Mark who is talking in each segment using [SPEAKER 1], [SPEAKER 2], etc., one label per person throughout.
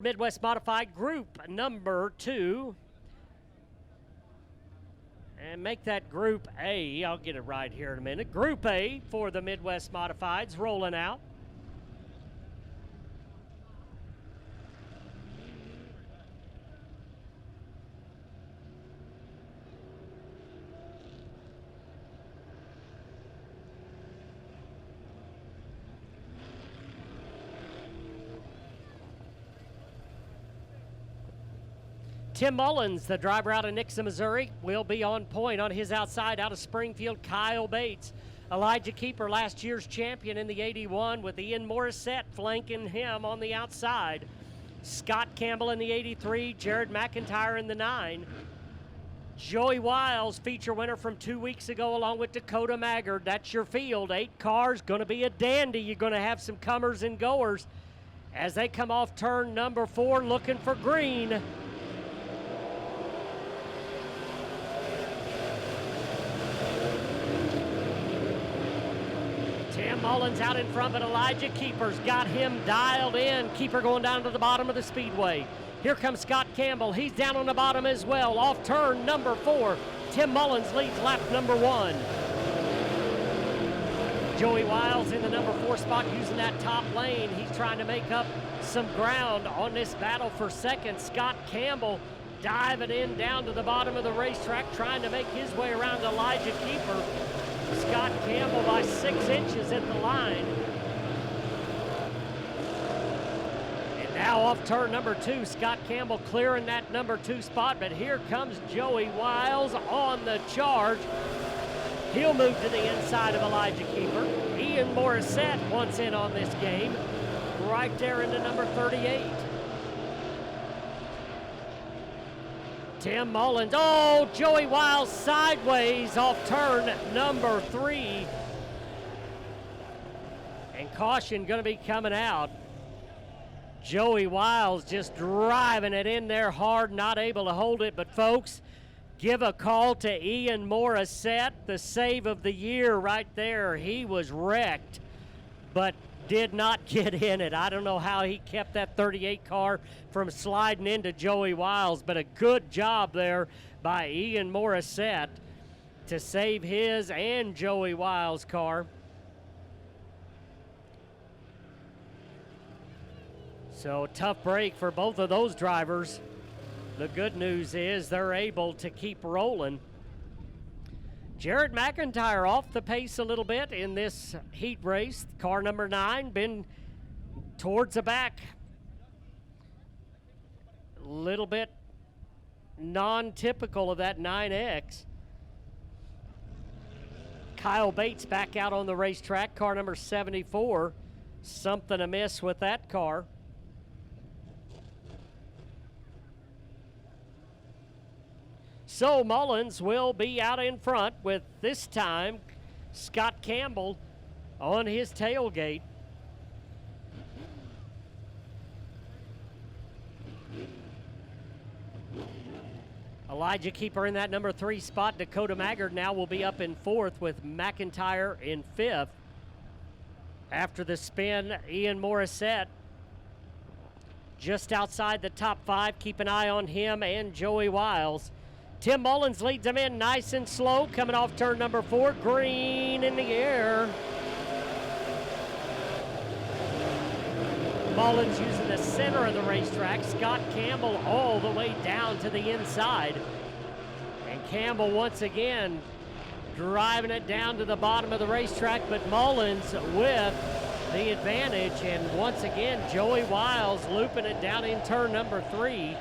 [SPEAKER 1] Midwest Modified Group number 2. And make that Group A. I'll get it right here in a minute. Group A for the Midwest Modifieds rolling out. Tim Mullins, the driver out of Nixa, Missouri, will be on point on his outside out of Springfield. Kyle Bates, Elijah Keeper, last year's champion in the 81, with Ian Morissette flanking him on the outside. Scott Campbell in the 83, Jared McIntyre in the 9. Joey Wiles, feature winner from 2 weeks ago, along with Dakota Maggard. That's your field. 8 cars, going to be a dandy. You're going to have some comers and goers as they come off turn number 4, looking for green. Tim Mullins out in front, but Elijah Keeper's got him dialed in. Keeper going down to the bottom of the speedway. Here comes Scott Campbell. He's down on the bottom as well. Off turn number 4. Tim Mullins leads lap number 1. Joey Wiles in the number 4 spot using that top lane. He's trying to make up some ground on this battle for second. Scott Campbell diving in down to the bottom of the racetrack, trying to make his way around Elijah Keeper. Scott Campbell by 6 inches at the line. And now off turn number 2, Scott Campbell clearing that number 2 spot, but here comes Joey Wiles on the charge. He'll move to the inside of Elijah Keeper. Ian Morissette wants in on this game, right there into number 38. Tim Mullins, oh, Joey Wiles sideways off turn number 3. And caution going to be coming out. Joey Wiles just driving it in there hard, not able to hold it. But folks, give a call to Ian Morissette, the save of the year right there. He was wrecked, but did not get in it. I don't know how he kept that 38 car from sliding into Joey Wiles, but a good job there by Ian Morissette to save his and Joey Wiles' car. So tough break for both of those drivers. The good news is they're able to keep rolling. Jared McIntyre off the pace a little bit in this heat race. Car number 9 been towards the back. A little bit non-typical of that 9X. Kyle Bates back out on the racetrack. Car number 74. Something amiss with that car. So Mullins will be out in front with, this time, Scott Campbell on his tailgate. Elijah Keeper in that number 3 spot. Dakota Maggard now will be up in 4th with McIntyre in 5th. After the spin, Ian Morissette just outside the top 5. Keep an eye on him and Joey Wiles. Tim Mullins leads them in nice and slow, coming off turn number 4. Green in the air. Mullins using the center of the racetrack. Scott Campbell all the way down to the inside. And Campbell once again driving it down to the bottom of the racetrack, but Mullins with the advantage. And once again, Joey Wiles looping it down in turn number 3.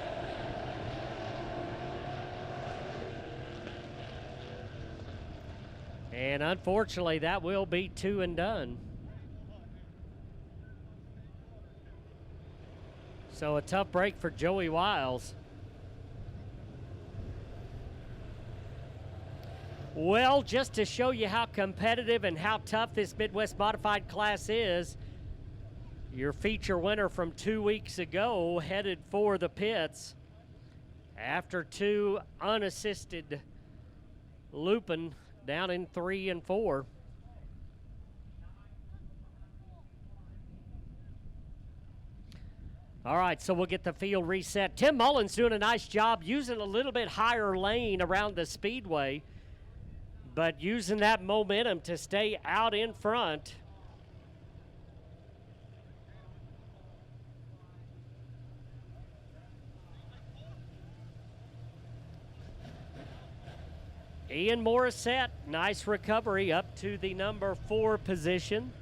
[SPEAKER 1] And unfortunately, that will be 2 and done. So a tough break for Joey Wiles. Well, just to show you how competitive and how tough this Midwest Modified class is, your feature winner from 2 weeks ago headed for the pits after 2 unassisted looping down in 3 and 4. All right, so we'll get the field reset. Tim Mullins doing a nice job using a little bit higher lane around the speedway, but using that momentum to stay out in front. Ian Morissette, nice recovery up to the number 4 position.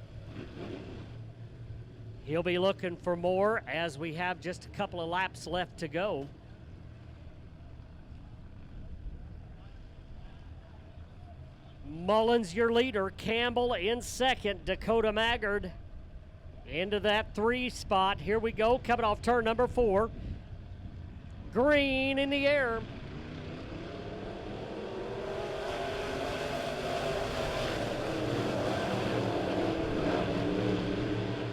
[SPEAKER 1] He'll be looking for more as we have just a couple of laps left to go. Mullins, your leader. Campbell in second. Dakota Maggard into that 3 spot. Here we go, coming off turn number 4. Green in the air.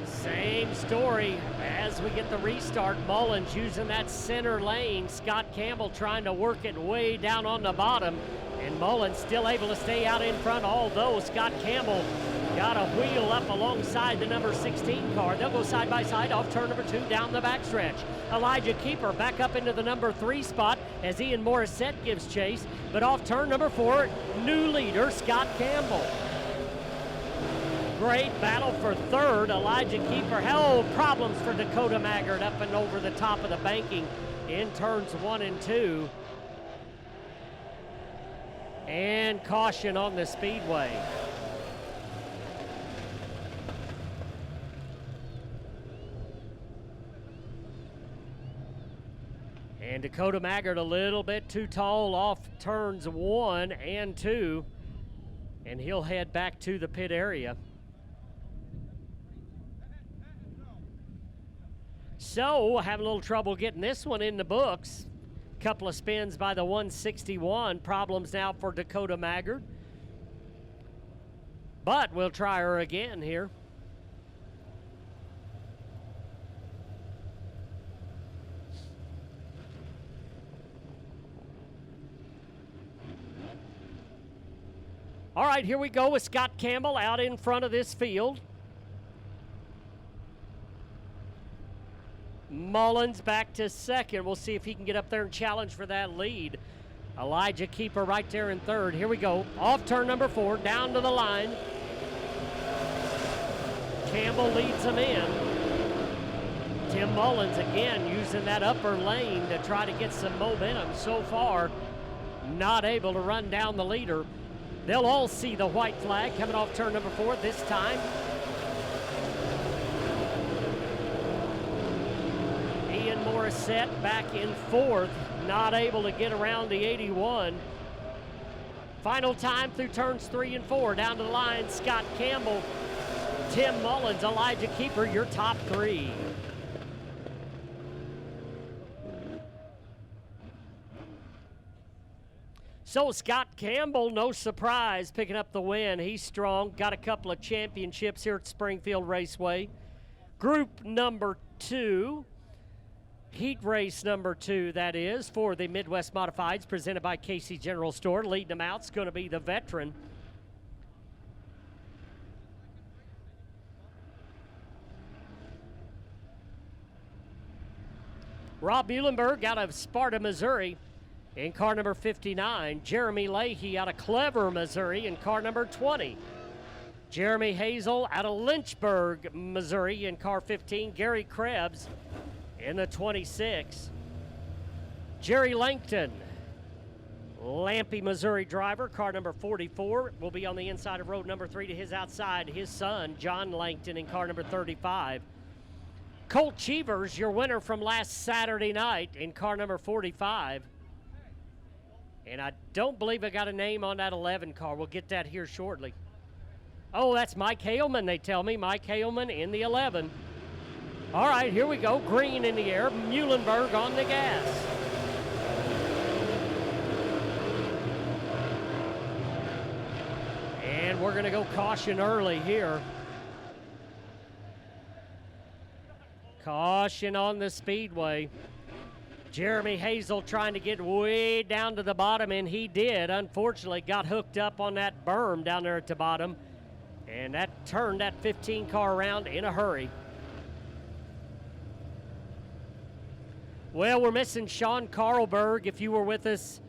[SPEAKER 1] Same story as we get the restart. Mullins using that center lane. Scott Campbell trying to work it way down on the bottom. And Mullins still able to stay out in front, although Scott Campbell got a wheel up alongside the number 16 car. They'll go side by side off turn number 2 down the backstretch. Elijah Keeper back up into the number 3 spot as Ian Morissette gives chase. But off turn number 4, new leader Scott Campbell. Great battle for third. Elijah Keeper held problems for Dakota Maggard up and over the top of the banking in turns 1 and 2. And caution on the speedway. And Dakota Maggard a little bit too tall off turns 1 and 2. And he'll head back to the pit area. So, having a little trouble getting this one in the books. Couple of spins by the 161. Problems now for Dakota Maggard. But we'll try her again here. All right, here we go with Scott Campbell out in front of this field. Mullins back to second. We'll see if he can get up there and challenge for that lead. Elijah Keeper right there in third. Here we go. Off turn number 4, down to the line. Campbell leads him in. Tim Mullins again using that upper lane to try to get some momentum. So far, not able to run down the leader. They'll all see the white flag coming off turn number 4 this time. Ian Morissette back in 4th, not able to get around the 81. Final time through turns 3 and 4. Down to the line, Scott Campbell, Tim Mullins, Elijah Keeper, your top 3. So Scott Campbell, no surprise, picking up the win. He's strong, got a couple of championships here at Springfield Raceway. Group number 2, heat race number 2, that is, for the Midwest Modifieds, presented by Casey General Store. Leading them out is going to be the veteran Rob Muhlenberg out of Sparta, Missouri, in car number 59. Jeremy Leahy out of Clever, Missouri, in car number 20. Jeremy Hazel out of Lynchburg, Missouri, in car 15. Gary Krebs in the 26. Jerry Langton, Lampe, Missouri driver, car number 44, will be on the inside of road number 3 to his outside. His son, John Langton, in car number 35. Colt Cheevers, your winner from last Saturday night, in car number 45. And I don't believe I got a name on that 11 car. We'll get that here shortly. Oh, that's Mike Haleman, they tell me. Mike Haleman in the 11. All right, here we go. Green in the air. Muhlenberg on the gas. And we're going to go caution early here. Caution on the speedway. Jeremy Hazel trying to get way down to the bottom, and he did. Unfortunately, got hooked up on that berm down there at the bottom, and that turned that 15 car around in a hurry. Well, we're missing Sean Carlberg. If you were with us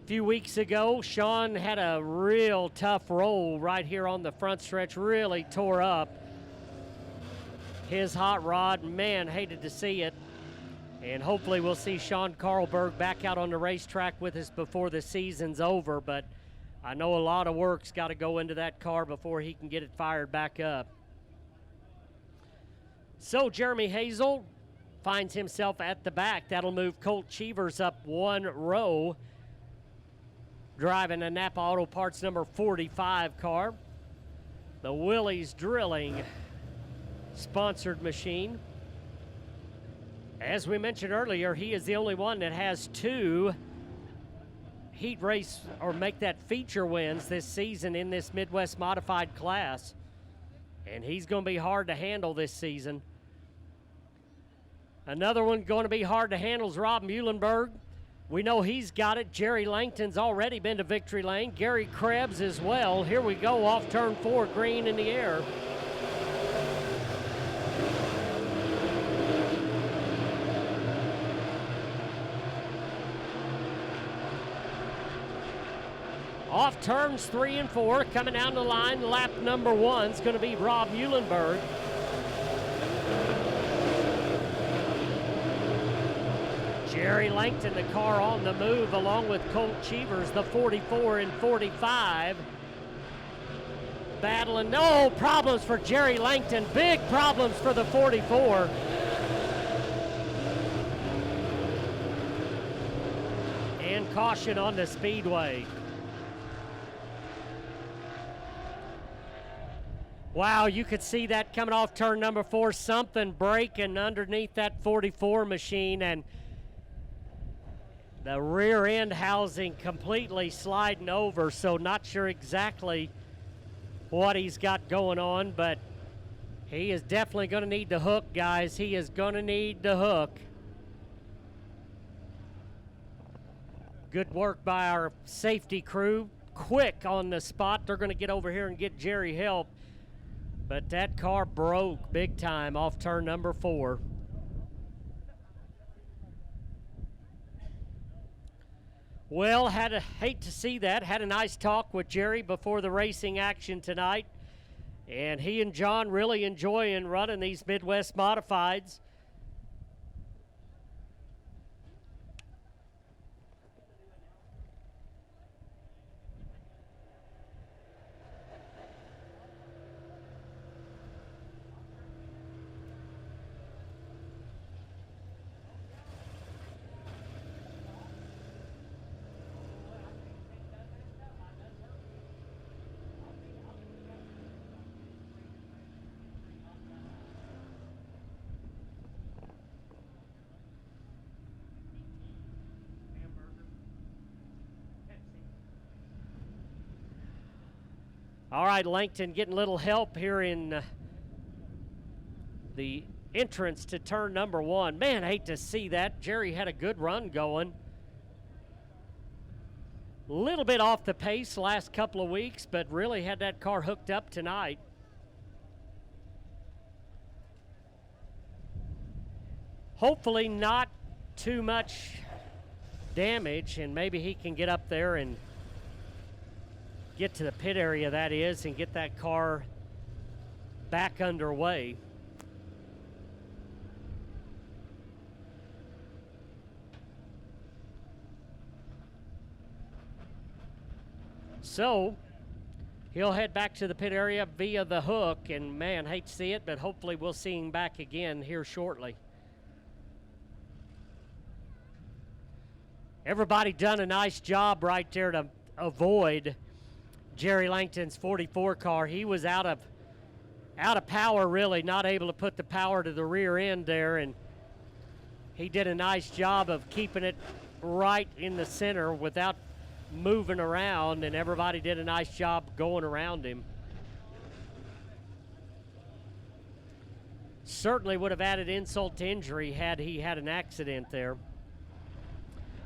[SPEAKER 1] a few weeks ago, Sean had a real tough roll right here on the front stretch, really tore up his hot rod. Man, hated to see it. And hopefully we'll see Sean Carlberg back out on the racetrack with us before the season's over, but I know a lot of work's got to go into that car before he can get it fired back up. So Jeremy Hazel finds himself at the back. That'll move Colt Cheevers up one row, driving a Napa Auto Parts number 45 car. The Willys Drilling sponsored machine. As we mentioned earlier, he is the only one that has two heat race or make that feature wins this season in this Midwest modified class. And he's going to be hard to handle this season. Another one going to be hard to handle is Rob Muhlenberg. We know he's got it. Jerry Langton's already been to victory lane. Gary Krebs as well. Here we go off turn 4, green in the air. Off turns 3 and 4, coming down the line, lap number 1 is going to be Rob Muhlenberg. Jerry Langton, the car on the move, along with Colt Cheevers, the 44 and 45. Battling, no problems for Jerry Langton, big problems for the 44. And caution on the speedway. Wow, you could see that coming off turn number 4, something breaking underneath that 44 machine, and the rear end housing completely sliding over, so not sure exactly what he's got going on, but he is definitely going to need the hook, guys. He is going to need the hook. Good work by our safety crew. Quick on the spot. They're going to get over here and get Jerry help. But that car broke big time off turn number 4. Well, hate to see that. Had a nice talk with Jerry before the racing action tonight. And he and John really enjoying running these Midwest Modifieds. All right, Langton getting a little help here in the entrance to turn number 1. Man, I hate to see that. Jerry had a good run going. A little bit off the pace last couple of weeks, but really had that car hooked up tonight. Hopefully not too much damage, and maybe he can get up there and get to the pit area, that is, and get that car back underway. So he'll head back to the pit area via the hook, and man, hate to see it, but hopefully we'll see him back again here shortly. Everybody done a nice job right there to avoid Jerry Langton's 44 car. He was out of power, really, not able to put the power to the rear end there, and he did a nice job of keeping it right in the center without moving around, and everybody did a nice job going around him. Certainly would have added insult to injury had he had an accident there.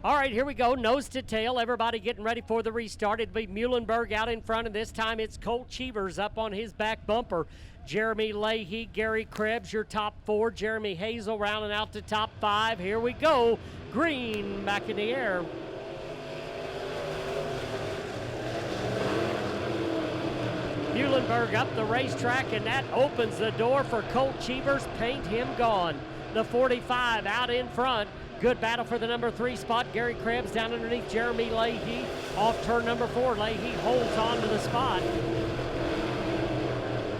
[SPEAKER 1] All right, here we go, nose to tail. Everybody getting ready for the restart. It'll be Muhlenberg out in front, and this time it's Colt Cheevers up on his back bumper. Jeremy Leahy, Gary Krebs, your top 4. Jeremy Hazel rounding out the top 5. Here we go. Green back in the air. Muhlenberg up the racetrack, and that opens the door for Colt Cheevers. Paint him gone. The 45 out in front. Good battle for the number 3 spot. Gary Krebs down underneath Jeremy Leahy. Off turn number 4, Leahy holds on to the spot.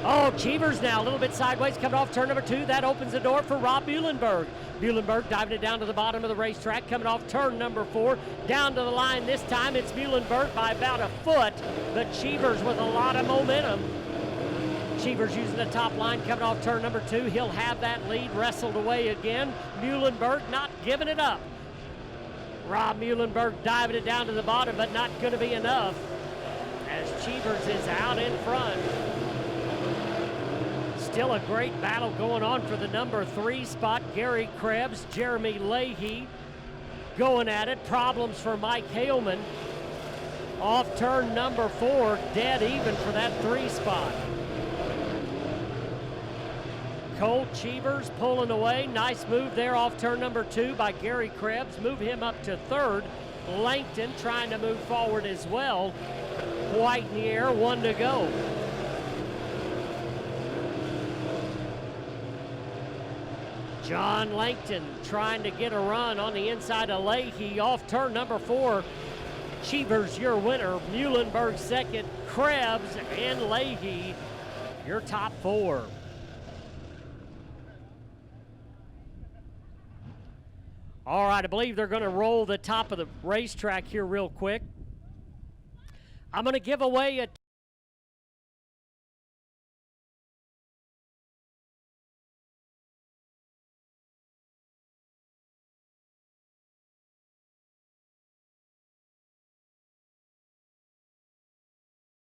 [SPEAKER 1] Oh, Cheevers now a little bit sideways coming off turn number 2. That opens the door for Rob Muhlenberg. Muhlenberg diving it down to the bottom of the racetrack, coming off turn number 4. Down to the line this time, it's Muhlenberg by about a foot, but Cheevers with a lot of momentum. Cheevers using the top line, coming off turn number 2. He'll have that lead wrestled away again. Muhlenberg not giving it up. Rob Muhlenberg diving it down to the bottom, but not going to be enough as Cheevers is out in front. Still a great battle going on for the number 3 spot. Gary Krebs, Jeremy Leahy going at it. Problems for Mike Haleman. Off turn number 4, dead even for that 3 spot. Colt Cheevers pulling away. Nice move there off turn number 2 by Gary Krebs. Move him up to 3rd. Langton trying to move forward as well. White in the air, 1 to go. John Langton trying to get a run on the inside of Leahy. Off turn number 4. Cheevers, your winner. Muhlenberg second. Krebs and Leahy, your top 4. All right, I believe they're going to roll the top of the racetrack here real quick. I'm going to give away a